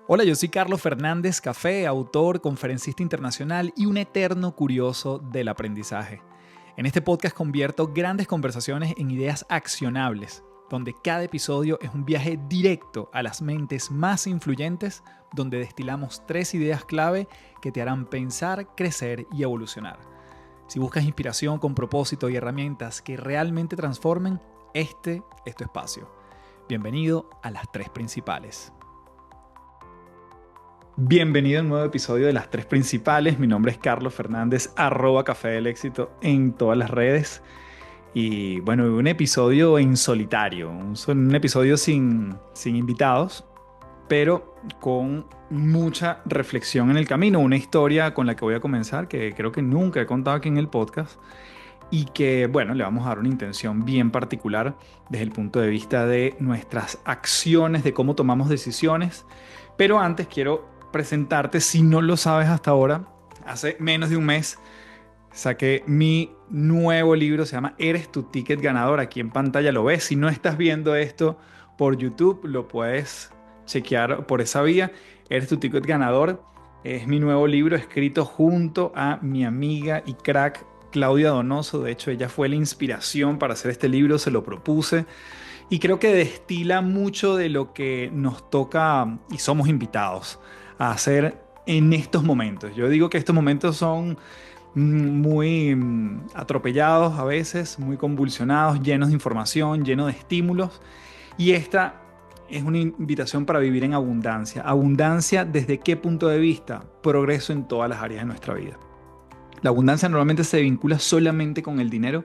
Hola, yo soy Carlos Fernández Café, autor, conferencista internacional y un eterno curioso del aprendizaje. En este podcast convierto grandes conversaciones en ideas accionables, donde cada episodio es un viaje directo a las mentes más influyentes, donde destilamos 3 ideas clave que te harán pensar, crecer y evolucionar. Si buscas inspiración con propósito y herramientas que realmente transformen, este es tu espacio. Bienvenido a las 3 principales. Bienvenido a un nuevo episodio de Las Tres Principales. Mi nombre es Carlos Fernández, @Café del Éxito en todas las redes. Y bueno, un episodio en solitario, un episodio sin invitados, pero con mucha reflexión en el camino. Una historia con la que voy a comenzar, que creo que nunca he contado aquí en el podcast, y que, bueno, le vamos a dar una intención bien particular desde el punto de vista de nuestras acciones, de cómo tomamos decisiones. Pero antes quiero presentarte, si no lo sabes hasta ahora, hace menos de un mes saqué mi nuevo libro, se llama Eres tu ticket ganador. Aquí en pantalla lo ves. Si no estás viendo esto por YouTube, lo puedes chequear por esa vía. Eres tu ticket ganador. Es mi nuevo libro escrito junto a mi amiga y crack Claudia Donoso. De hecho, ella fue la inspiración para hacer este libro, se lo propuse. Y creo que destila mucho de lo que nos toca y somos invitados a hacer en estos momentos. Yo digo que estos momentos son muy atropellados a veces, muy convulsionados, llenos de información, llenos de estímulos. Y esta es una invitación para vivir en abundancia. Abundancia, ¿desde qué punto de vista? Progreso en todas las áreas de nuestra vida. La abundancia normalmente se vincula solamente con el dinero,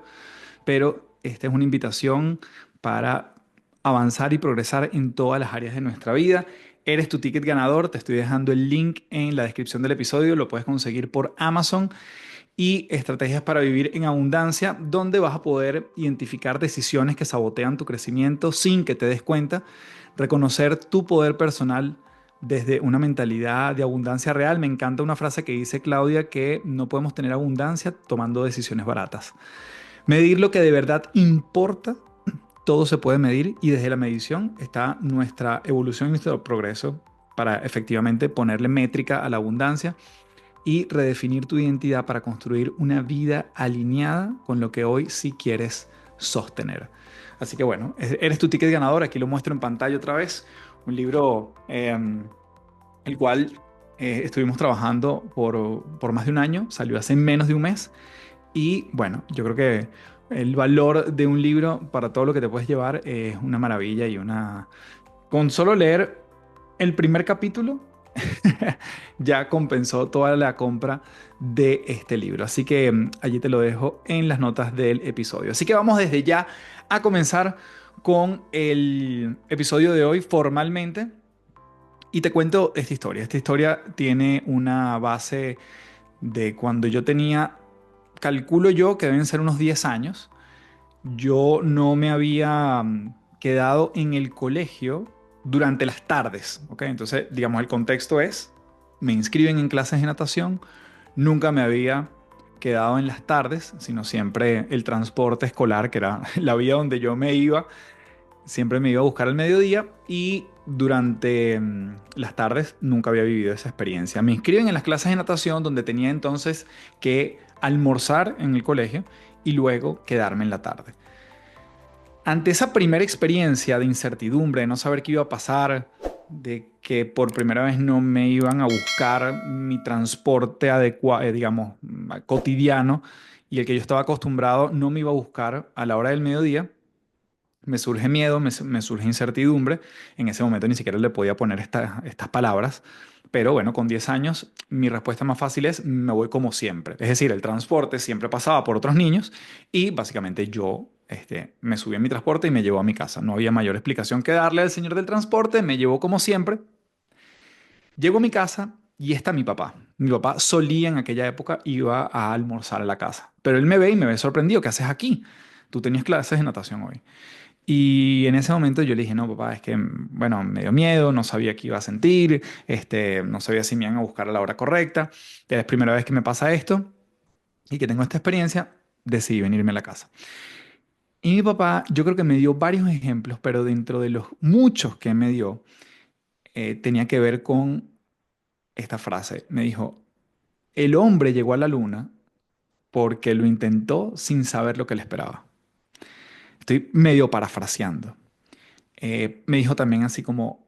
pero esta es una invitación para avanzar y progresar en todas las áreas de nuestra vida. Eres tu ticket ganador, te estoy dejando el link en la descripción del episodio, lo puedes conseguir por Amazon. Y estrategias para vivir en abundancia, donde vas a poder identificar decisiones que sabotean tu crecimiento sin que te des cuenta, reconocer tu poder personal desde una mentalidad de abundancia real. Me encanta una frase que dice Claudia, que no podemos tener abundancia tomando decisiones baratas. Medir lo que de verdad importa. Todo se puede medir y desde la medición está nuestra evolución y nuestro progreso para efectivamente ponerle métrica a la abundancia y redefinir tu identidad para construir una vida alineada con lo que hoy sí quieres sostener. Así que bueno, eres tu ticket ganador. Aquí lo muestro en pantalla otra vez. Un libro el cual estuvimos trabajando por más de un año. Salió hace menos de un mes. Y bueno, yo creo que el valor de un libro para todo lo que te puedes llevar es una maravilla y una... Con solo leer el primer capítulo ya compensó toda la compra de este libro. Así que allí te lo dejo en las notas del episodio. Así que vamos desde ya a comenzar con el episodio de hoy formalmente. Y te cuento esta historia. Esta historia tiene una base de cuando yo tenía, calculo yo que deben ser unos 10 años. Yo no me había quedado en el colegio durante las tardes, ¿ok? Entonces, digamos, el contexto es, me inscriben en clases de natación, nunca me había quedado en las tardes, sino siempre el transporte escolar, que era la vía donde yo me iba, siempre me iba a buscar al mediodía y durante las tardes nunca había vivido esa experiencia. Me inscriben en las clases de natación donde tenía entonces que almorzar en el colegio y luego quedarme en la tarde. Ante esa primera experiencia de incertidumbre, de no saber qué iba a pasar, de que por primera vez no me iban a buscar mi transporte adecuado, digamos, cotidiano, y el que yo estaba acostumbrado no me iba a buscar a la hora del mediodía, me surge miedo, me surge incertidumbre. En ese momento ni siquiera le podía poner estas palabras. Pero bueno, con 10 años mi respuesta más fácil es me voy como siempre. Es decir, el transporte siempre pasaba por otros niños y básicamente yo me subí en mi transporte y me llevó a mi casa. No había mayor explicación que darle al señor del transporte, me llevó como siempre. Llego a mi casa y está mi papá. Mi papá solía en aquella época iba a almorzar a la casa. Pero él me ve y me ve sorprendido. ¿Qué haces aquí? Tú tenías clases de natación hoy. Y en ese momento yo le dije, no, papá, es que, bueno, me dio miedo, no sabía qué iba a sentir, no sabía si me iban a buscar a la hora correcta. Es la primera vez que me pasa esto y que tengo esta experiencia, decidí venirme a la casa. Y mi papá, yo creo que me dio varios ejemplos, pero dentro de los muchos que me dio, tenía que ver con esta frase. Me dijo, el hombre llegó a la luna porque lo intentó sin saber lo que le esperaba. Estoy medio parafraseando. Me dijo también así como,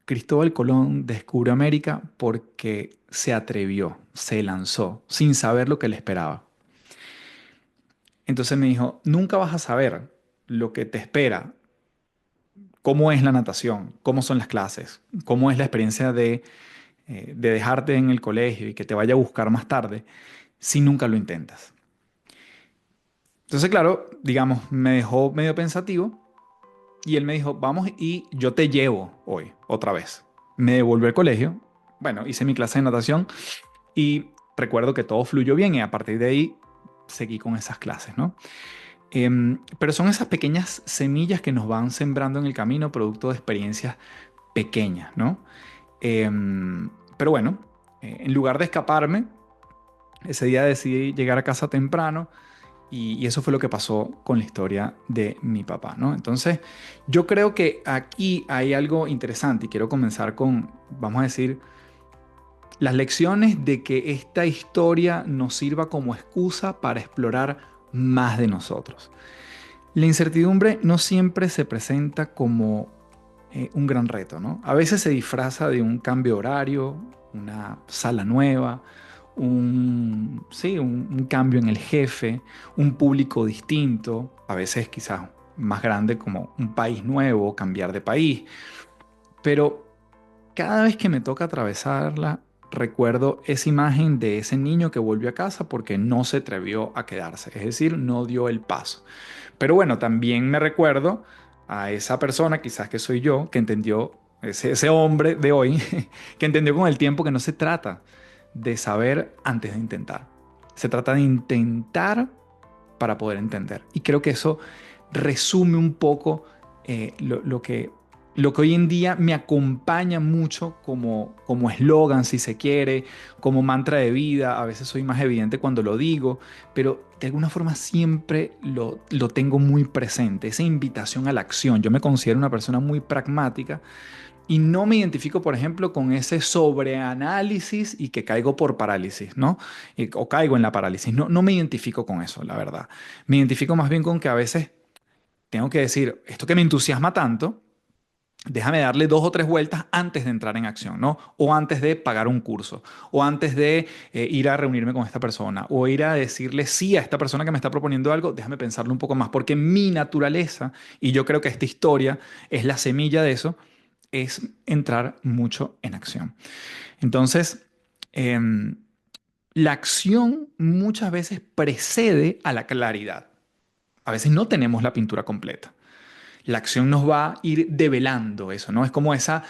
Cristóbal Colón descubrió América porque se atrevió, se lanzó, sin saber lo que le esperaba. Entonces me dijo, nunca vas a saber lo que te espera, cómo es la natación, cómo son las clases, cómo es la experiencia de dejarte en el colegio y que te vaya a buscar más tarde, si nunca lo intentas. Entonces, claro, digamos, me dejó medio pensativo y él me dijo, vamos y yo te llevo hoy, otra vez. Me devolvió al colegio, bueno, hice mi clase de natación y recuerdo que todo fluyó bien y a partir de ahí seguí con esas clases, ¿no? Pero son esas pequeñas semillas que nos van sembrando en el camino, producto de experiencias pequeñas, ¿no? Pero bueno, en lugar de escaparme, ese día decidí llegar a casa temprano y eso fue lo que pasó con la historia de mi papá, ¿no? Entonces, yo creo que aquí hay algo interesante y quiero comenzar con, vamos a decir, las lecciones de que esta historia nos sirva como excusa para explorar más de nosotros. La incertidumbre no siempre se presenta como un gran reto, ¿no? A veces se disfraza de un cambio horario, una sala nueva, sí, un cambio en el jefe, un público distinto, a veces quizás más grande como un país nuevo, cambiar de país, pero cada vez que me toca atravesarla, recuerdo esa imagen de ese niño que volvió a casa porque no se atrevió a quedarse, es decir, no dio el paso. Pero bueno, también me recuerdo a esa persona, quizás que soy yo, que entendió, ese hombre de hoy, que entendió con el tiempo que no se trata de saber antes de intentar. Se trata de intentar para poder entender. Y creo que eso resume un poco lo que hoy en día me acompaña mucho como eslogan, si se quiere, como mantra de vida. A veces soy más evidente cuando lo digo, pero de alguna forma siempre lo tengo muy presente, esa invitación a la acción. Yo me considero una persona muy pragmática y no me identifico, por ejemplo, con ese sobreanálisis y que caigo por parálisis, ¿no? O caigo en la parálisis. No, no me identifico con eso, la verdad. Me identifico más bien con que a veces tengo que decir, esto que me entusiasma tanto, déjame darle dos o tres vueltas antes de entrar en acción, ¿no? O antes de pagar un curso, o antes de ir a reunirme con esta persona, o ir a decirle sí a esta persona que me está proponiendo algo, déjame pensarlo un poco más, porque mi naturaleza, y yo creo que esta historia es la semilla de eso, es entrar mucho en acción. Entonces, em, la acción muchas veces precede a la claridad. A veces no tenemos la pintura completa. La acción nos va a ir develando eso, ¿no? Es como esa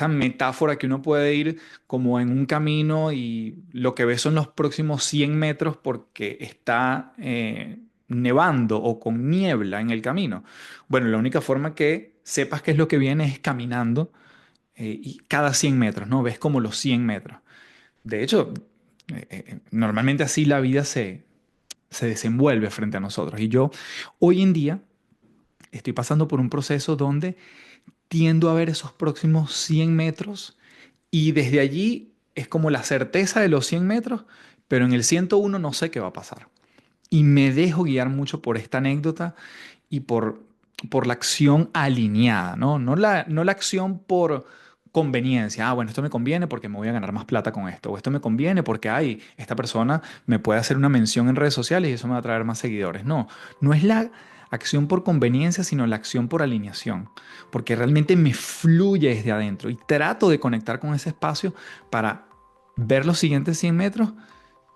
metáfora que uno puede ir como en un camino y lo que ve son los próximos 100 metros porque está nevando o con niebla en el camino. Bueno, la única forma que sepas qué es lo que viene es caminando y cada 100 metros, ¿no? Ves como los 100 metros. De hecho, normalmente así la vida se desenvuelve frente a nosotros. Y yo hoy en día estoy pasando por un proceso donde tiendo a ver esos próximos 100 metros y desde allí es como la certeza de los 100 metros, pero en el 101 no sé qué va a pasar. Y me dejo guiar mucho por esta anécdota y por la acción alineada, ¿no? No la acción por conveniencia. Ah, bueno, esto me conviene porque me voy a ganar más plata con esto. O esto me conviene porque, ay, esta persona me puede hacer una mención en redes sociales y eso me va a traer más seguidores. No, no es la acción por conveniencia, sino la acción por alineación. Porque realmente me fluye desde adentro y trato de conectar con ese espacio para ver los siguientes 100 metros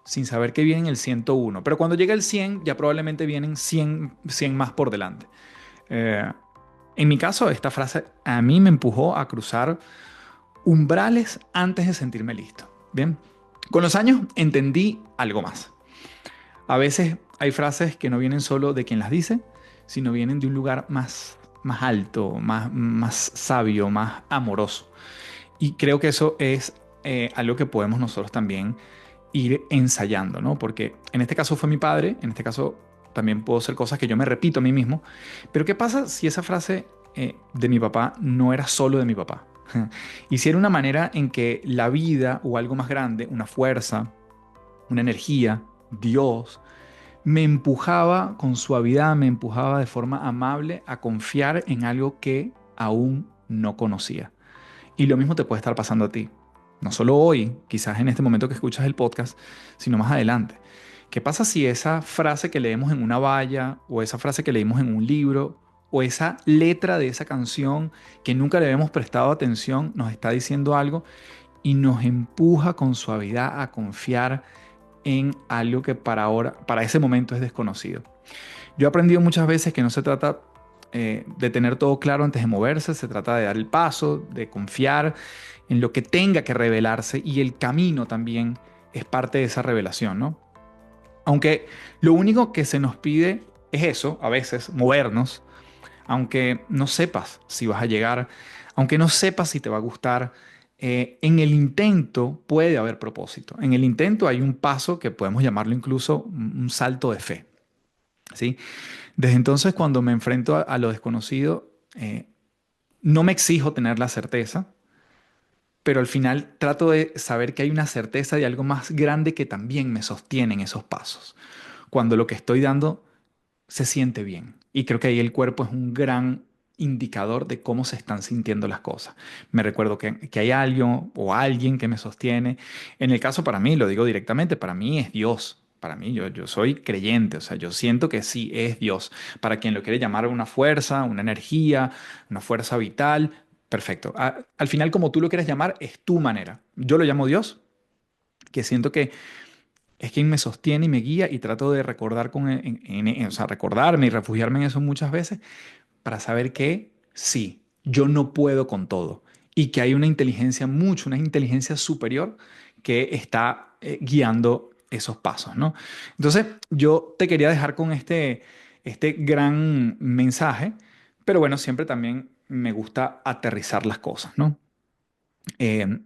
sin saber que viene el 101. Pero cuando llega el 100, ya probablemente vienen 100 más por delante. Eh, en mi caso, esta frase a mí me empujó a cruzar umbrales antes de sentirme listo. Bien, con los años entendí algo más. A veces hay frases que no vienen solo de quien las dice, sino vienen de un lugar más alto, más sabio, más amoroso. Y creo que eso es algo que podemos nosotros también ir ensayando, ¿no? Porque en este caso fue mi padre, en este caso también puedo hacer cosas que yo me repito a mí mismo. Pero ¿qué pasa si esa frase de mi papá no era solo de mi papá? Y si era una manera en que la vida o algo más grande, una fuerza, una energía, Dios, me empujaba con suavidad, me empujaba de forma amable a confiar en algo que aún no conocía. Y lo mismo te puede estar pasando a ti. No solo hoy, quizás en este momento que escuchas el podcast, sino más adelante. ¿Qué pasa si esa frase que leemos en una valla o esa frase que leímos en un libro o esa letra de esa canción que nunca le habíamos prestado atención nos está diciendo algo y nos empuja con suavidad a confiar en algo que para ahora, para ese momento es desconocido? Yo he aprendido muchas veces que no se trata de tener todo claro antes de moverse, se trata de dar el paso, de confiar en lo que tenga que revelarse y el camino también es parte de esa revelación, ¿no? Aunque lo único que se nos pide es eso, a veces, movernos, aunque no sepas si vas a llegar, aunque no sepas si te va a gustar, en el intento puede haber propósito. En el intento hay un paso que podemos llamarlo incluso un salto de fe, ¿sí? Desde entonces, cuando me enfrento a lo desconocido, no me exijo tener la certeza, pero al final trato de saber que hay una certeza de algo más grande que también me sostiene en esos pasos. Cuando lo que estoy dando se siente bien. Y creo que ahí el cuerpo es un gran indicador de cómo se están sintiendo las cosas. Me recuerdo que hay alguien o alguien que me sostiene. En el caso para mí, lo digo directamente, para mí es Dios. Para mí, yo soy creyente, o sea, yo siento que sí es Dios. Para quien lo quiere llamar una fuerza, una energía, una fuerza vital, perfecto. Al final, como tú lo quieres llamar, es tu manera. Yo lo llamo Dios, que siento que es quien me sostiene y me guía y trato de recordar o sea, recordarme y refugiarme en eso muchas veces para saber que sí, yo no puedo con todo y que hay una inteligencia una inteligencia superior que está guiando esos pasos, ¿no? Entonces, yo te quería dejar con este gran mensaje, pero bueno, siempre también me gusta aterrizar las cosas, ¿no?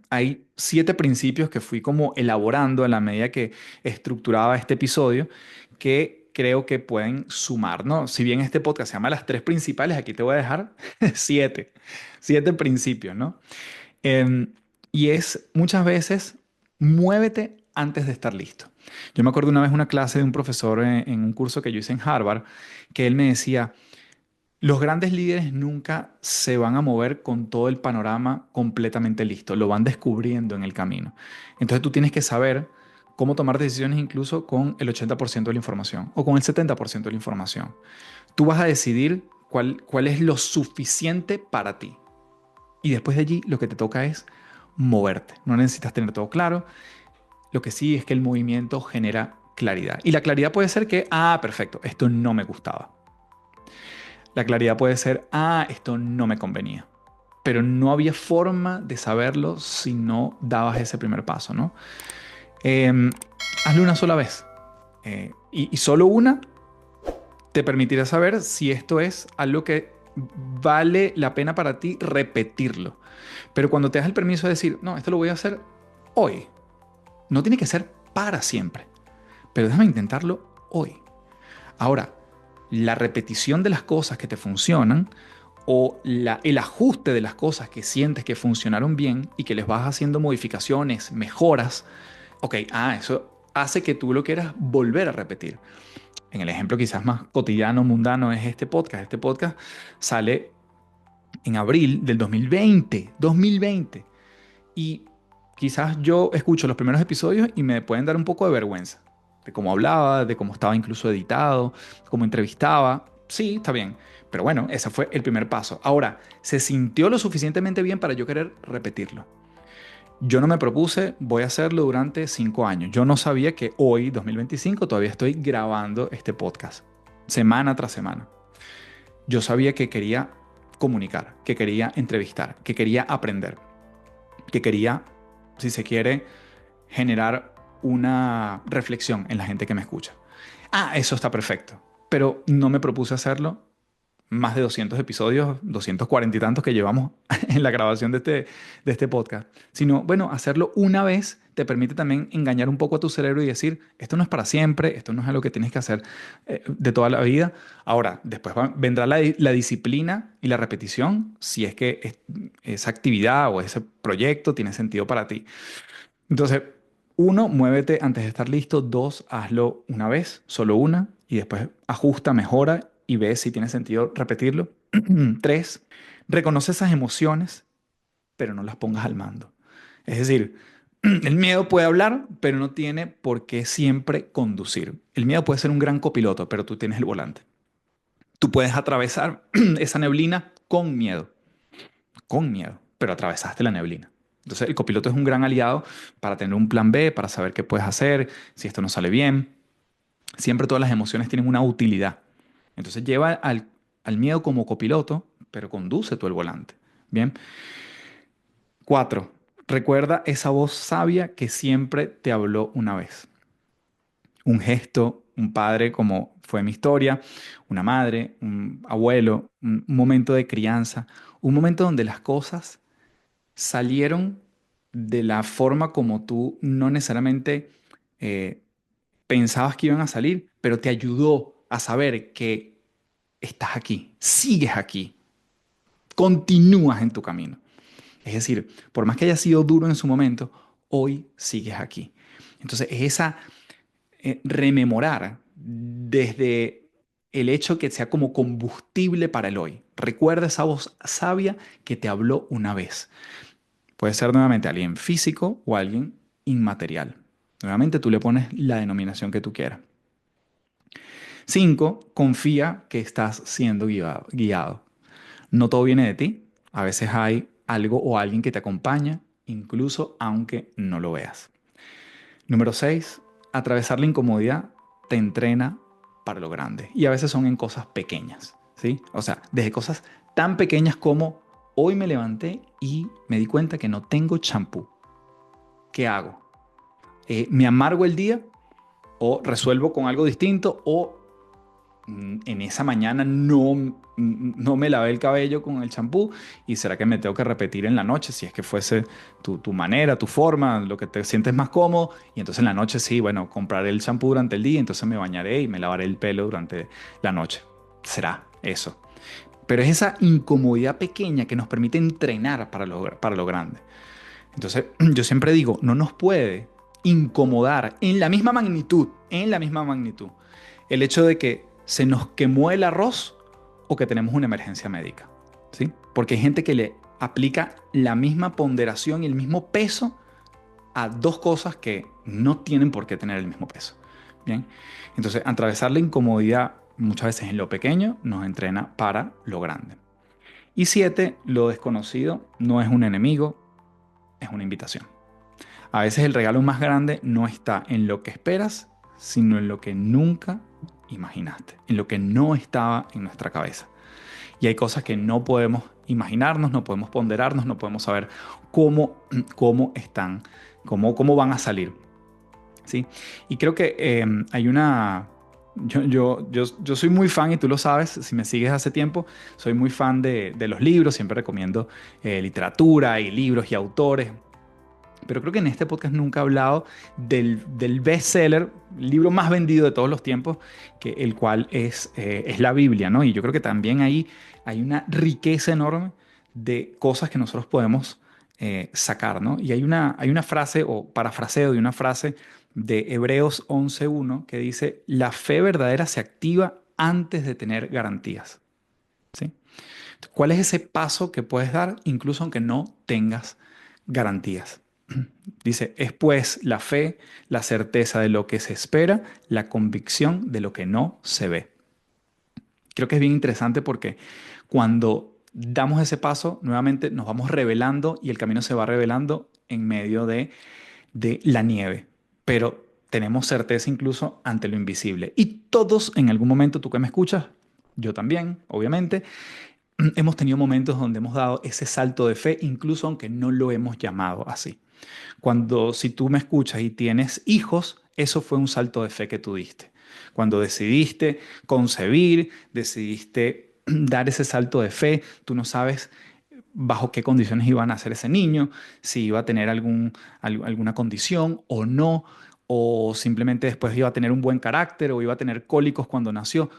Hay 7 principios que fui como elaborando a la medida que estructuraba este episodio que creo que pueden sumar, ¿no? Si bien este podcast se llama Las Tres Principales, aquí te voy a dejar siete, 7 principios, ¿no? Y es muchas veces, muévete antes de estar listo. Yo me acuerdo una vez una clase de un profesor en un curso que yo hice en Harvard, que él me decía, los grandes líderes nunca se van a mover con todo el panorama completamente listo, lo van descubriendo en el camino. Entonces tú tienes que saber cómo tomar decisiones incluso con el 80% de la información o con el 70% de la información. Tú vas a decidir cuál es lo suficiente para ti. Y después de allí lo que te toca es moverte. No necesitas tener todo claro. Lo que sí es que el movimiento genera claridad. Y la claridad puede ser que, perfecto, esto no me gustaba. La claridad puede ser, esto no me convenía. Pero no había forma de saberlo si no dabas ese primer paso, ¿no? Em, Hazlo una sola vez. Y solo una te permitirá saber si esto es algo que vale la pena para ti repetirlo. Pero cuando te das el permiso de decir, no, esto lo voy a hacer hoy, no tiene que ser para siempre, pero déjame intentarlo hoy. Ahora, la repetición de las cosas que te funcionan o el ajuste de las cosas que sientes que funcionaron bien y que les vas haciendo modificaciones, mejoras, ok, eso hace que tú lo quieras volver a repetir. En el ejemplo quizás más cotidiano, mundano, es este podcast. Este podcast sale en abril del 2020. Y quizás yo escucho los primeros episodios y me pueden dar un poco de vergüenza. De cómo hablaba, de cómo estaba incluso editado, cómo entrevistaba. Sí, está bien. Pero bueno, ese fue el primer paso. Ahora, se sintió lo suficientemente bien para yo querer repetirlo. Yo no me propuse, voy a hacerlo durante 5 años. Yo no sabía que hoy, 2025, todavía estoy grabando este podcast, semana tras semana. Yo sabía que quería comunicar, que quería entrevistar, que quería aprender, que quería, si se quiere, generar una reflexión en la gente que me escucha. Eso está perfecto, pero no me propuse hacerlo más de 200 episodios, 240 y tantos que llevamos en la grabación de este podcast, sino, bueno, hacerlo una vez te permite también engañar un poco a tu cerebro y decir, esto no es para siempre, esto no es algo que tienes que hacer de toda la vida. Ahora, después vendrá la disciplina y la repetición si es que esa actividad o ese proyecto tiene sentido para ti. Entonces, uno, muévete antes de estar listo. Dos, hazlo una vez, solo una, y después ajusta, mejora y ve si tiene sentido repetirlo. Tres, reconoce esas emociones, pero no las pongas al mando. Es decir, el miedo puede hablar, pero no tiene por qué siempre conducir. El miedo puede ser un gran copiloto, pero tú tienes el volante. Tú puedes atravesar esa neblina con miedo, pero atravesaste la neblina. Entonces el copiloto es un gran aliado para tener un plan B, para saber qué puedes hacer, si esto no sale bien. Siempre todas las emociones tienen una utilidad. Entonces lleva al miedo como copiloto, pero conduce tú el volante. Bien. Cuatro, recuerda esa voz sabia que siempre te habló una vez. Un gesto, un padre como fue mi historia, una madre, un abuelo, un momento de crianza, un momento donde las cosas salieron de la forma como tú no necesariamente eh, pensabas que iban a salir, pero te ayudó a saber que estás aquí, sigues aquí, continúas en tu camino. Es decir, por más que haya sido duro en su momento, hoy sigues aquí. Entonces, es esa rememorar desde el hecho que sea como combustible para el hoy. Recuerda esa voz sabia que te habló una vez. Puede ser nuevamente alguien físico o alguien inmaterial. Nuevamente tú le pones la denominación que tú quieras. 5. Confía que estás siendo guiado. No todo viene de ti. A veces hay algo o alguien que te acompaña, incluso aunque no lo veas. Número 6. Atravesar la incomodidad te entrena para lo grande. Y a veces son en cosas pequeñas, ¿sí? O sea, desde cosas tan pequeñas como hoy me levanté y me di cuenta que no tengo champú. ¿Qué hago? ¿Me amargo el día o resuelvo con algo distinto o en esa mañana no me lavé el cabello con el champú y será que me tengo que repetir en la noche si es que fuese tu manera, tu forma, lo que te sientes más cómodo y entonces en la noche sí, bueno, compraré el champú durante el día, entonces me bañaré y me lavaré el pelo durante la noche. Será eso. Pero es esa incomodidad pequeña que nos permite entrenar para lo grande. Entonces, yo siempre digo, no nos puede incomodar en la misma magnitud, el hecho de que se nos quemó el arroz o que tenemos una emergencia médica, ¿sí? Porque hay gente que le aplica la misma ponderación y el mismo peso a dos cosas que no tienen por qué tener el mismo peso, ¿bien? Entonces, atravesar la incomodidad muchas veces en lo pequeño nos entrena para lo grande. Y 7, lo desconocido no es un enemigo, es una invitación. A veces el regalo más grande no está en lo que esperas, sino en lo que nunca imaginaste, en lo que no estaba en nuestra cabeza. Y hay cosas que no podemos imaginarnos, no podemos ponderarnos, no podemos saber cómo están, cómo van a salir. ¿Sí? Y creo que hay una... Yo soy muy fan, y tú lo sabes, si me sigues hace tiempo, soy muy fan de los libros, siempre recomiendo literatura y libros y autores. Pero creo que en este podcast nunca he hablado del bestseller, el libro más vendido de todos los tiempos, el cual es la Biblia, ¿no? Y yo creo que también ahí hay una riqueza enorme de cosas que nosotros podemos sacar, ¿no? Y hay una frase o parafraseo de una frase de Hebreos 11:1 que dice, la fe verdadera se activa antes de tener garantías, ¿sí? ¿Cuál es ese paso que puedes dar incluso aunque no tengas garantías? Dice, es pues la fe, la certeza de lo que se espera, la convicción de lo que no se ve. Creo que es bien interesante porque cuando damos ese paso, nuevamente nos vamos revelando y el camino se va revelando en medio de la nieve. Pero tenemos certeza incluso ante lo invisible. Y todos en algún momento, tú que me escuchas, yo también, obviamente, hemos tenido momentos donde hemos dado ese salto de fe, incluso aunque no lo hemos llamado así. Si tú me escuchas y tienes hijos, eso fue un salto de fe que tú diste. Cuando decidiste concebir, decidiste dar ese salto de fe, tú no sabes bajo qué condiciones iba a nacer ese niño, si iba a tener alguna condición o no, o simplemente después iba a tener un buen carácter o iba a tener cólicos cuando nació.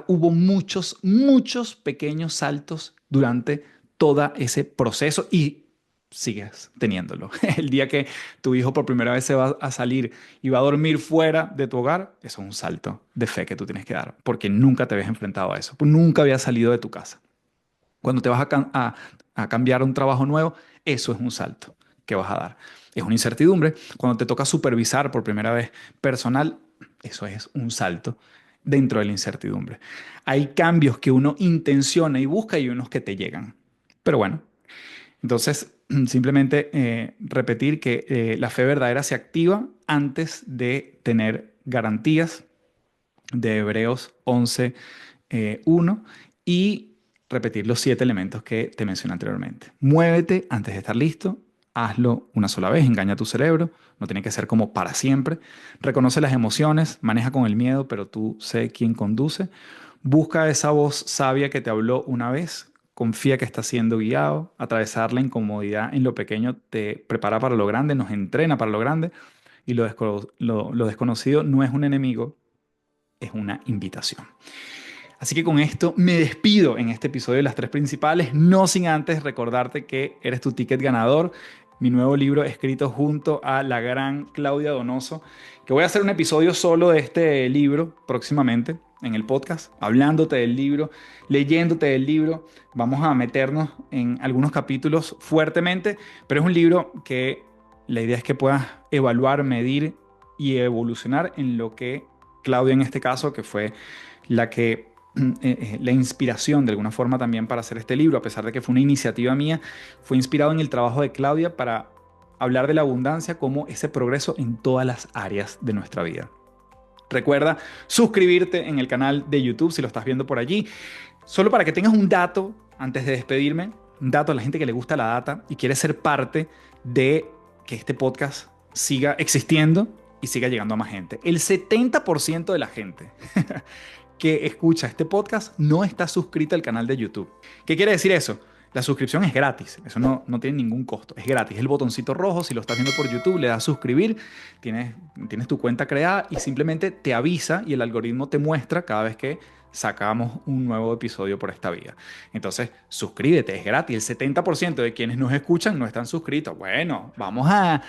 Hubo muchos, muchos pequeños saltos durante todo ese proceso y sigues teniéndolo. El día que tu hijo por primera vez se va a salir y va a dormir fuera de tu hogar, eso es un salto de fe que tú tienes que dar, porque nunca te habías enfrentado a eso, nunca habías salido de tu casa. Cuando te vas a cambiar a un trabajo nuevo, eso es un salto que vas a dar. Es una incertidumbre. Cuando te toca supervisar por primera vez personal, eso es un salto dentro de la incertidumbre. Hay cambios que uno intenciona y busca y unos que te llegan. Pero bueno, entonces simplemente repetir que la fe verdadera se activa antes de tener garantías de Hebreos 11, 1 y repetir los 7 elementos que te mencioné anteriormente. Muévete antes de estar listo, hazlo una sola vez, engaña a tu cerebro, no tiene que ser como para siempre. Reconoce las emociones, maneja con el miedo, pero tú sé quién conduce. Busca esa voz sabia que te habló una vez, confía que estás siendo guiado, atravesar la incomodidad en lo pequeño te prepara para lo grande, nos entrena para lo grande y lo desconocido no es un enemigo, es una invitación. Así que con esto me despido en este episodio de las tres principales, no sin antes recordarte que eres tu ticket ganador, mi nuevo libro escrito junto a la gran Claudia Donoso, que voy a hacer un episodio solo de este libro próximamente en el podcast, hablándote del libro, leyéndote del libro. Vamos a meternos en algunos capítulos fuertemente, pero es un libro que la idea es que puedas evaluar, medir y evolucionar en lo que Claudia en este caso, que fue la inspiración de alguna forma también para hacer este libro, a pesar de que fue una iniciativa mía, fue inspirado en el trabajo de Claudia para hablar de la abundancia como ese progreso en todas las áreas de nuestra vida. Recuerda suscribirte en el canal de YouTube si lo estás viendo por allí. Solo para que tengas un dato antes de despedirme, un dato a la gente que le gusta la data y quiere ser parte de que este podcast siga existiendo y siga llegando a más gente. El 70% de la gente que escucha este podcast no está suscrita al canal de YouTube. ¿Qué quiere decir eso? La suscripción es gratis, eso no tiene ningún costo, es gratis. El botoncito rojo, si lo estás viendo por YouTube, le das suscribir, tienes tu cuenta creada y simplemente te avisa y el algoritmo te muestra cada vez que sacamos un nuevo episodio por esta vía. Entonces, suscríbete, es gratis. El 70% de quienes nos escuchan no están suscritos. Bueno, vamos a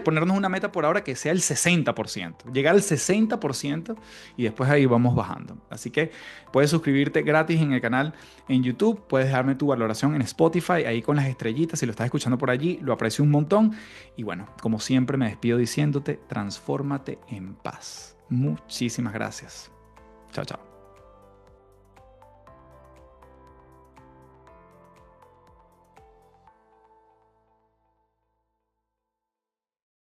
ponernos una meta por ahora que sea el 60%, llegar al 60% y después ahí vamos bajando. Así que puedes suscribirte gratis en el canal en YouTube, puedes dejarme tu valoración en Spotify, ahí con las estrellitas, si lo estás escuchando por allí, lo aprecio un montón. Y bueno, como siempre me despido diciéndote, transfórmate en paz. Muchísimas gracias. Chao, chao.